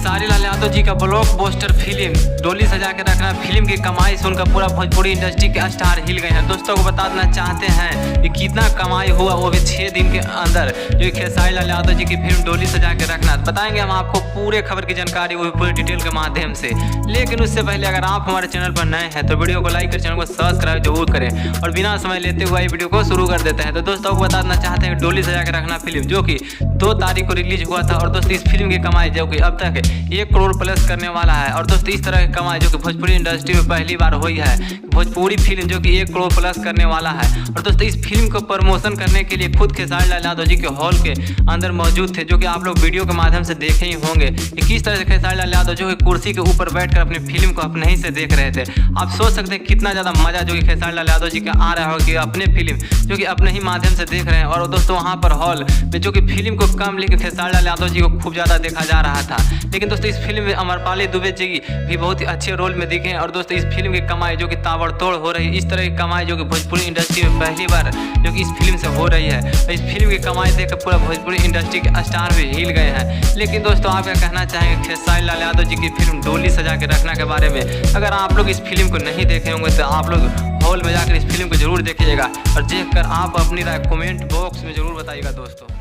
खेसारी लाल यादव जी का blockbuster film डोली सजा के रखना फिल्म की कमाई सुनकर पूरा भोजपुरी इंडस्ट्री के स्टार हिल गए हैं। दोस्तों को बता देना चाहते हैं कि कितना कमाई हुआ वो भी 6 दिन के अंदर जो खेसारी लाल यादव जी की फिल्म डोली सजा के रखना। बताएंगे हम आपको पूरे खबर की जानकारी वो भी पूरे डिटेल के माध्यम से। लेकिन उससे पहले अगर आप हमारे चैनल पर नए हैं तो वीडियो को लाइक कर चैनल को सब्सक्राइब जरूर करें और बिना समय लेते हुए वीडियो को शुरू कर देते हैं। तो दोस्तों को बता देना चाहते हैं डोली सजा के रखना फिल्म जो कि 2 तारीख को रिलीज हुआ था और दोस्तों इस फिल्म की कमाई जो कि अब तक 1 करोड़ प्लस करने वाला है। और दोस्तों इस तरह की कमाई जो कि भोजपुरी इंडस्ट्री में पहली बार हुई है, भोजपुरी फिल्म जो कि 1 करोड़ प्लस करने वाला है। और दोस्तों इस फिल्म को प्रमोशन करने के लिए खुद खेसारी लाल यादव जी के हॉल के अंदर मौजूद थे, जो कि आप लोग वीडियो के माध्यम से देखे ही होंगे कि किस तरह से खेसारी लाल यादव जो कि कुर्सी के ऊपर बैठकर अपनी फिल्म को अपने ही से देख रहे थे। आप सोच सकते हैं कितना ज़्यादा मजा जो कि खेसारी लाल यादव जी का आ रहा हो कि अपने फिल्म जो कि अपने ही माध्यम से देख रहे हैं। और दोस्तों वहाँ पर हॉल में जो कि फिल्म को कम लेकर खेसारी लाल यादव जी को खूब ज़्यादा देखा जा रहा था। लेकिन दोस्तों इस फिल्म में अमरपाली दुबे जी भी बहुत ही अच्छे रोल में दिखे। और दोस्तों इस फिल्म की कमाई जो कि ताबड़तोड़ हो रही है, इस तरह की कमाई जो कि भोजपुरी इंडस्ट्री में पहली बार जो कि इस फिल्म से हो रही है। इस फिल्म की कमाई देखकर पूरा भोजपुरी इंडस्ट्री के स्टार भी हिल गए हैं। लेकिन दोस्तों आप क्या कहना चाहेंगे खेसारी लाल यादव जी की फिल्म डोली सजा के रखना के बारे में? अगर आप लोग इस फिल्म को नहीं देखे होंगे तो आप लोग हॉल में जाकर इस फिल्म को जरूर देखिएगा और देखकर आप अपनी राय कमेंट बॉक्स में जरूर बताइएगा दोस्तों।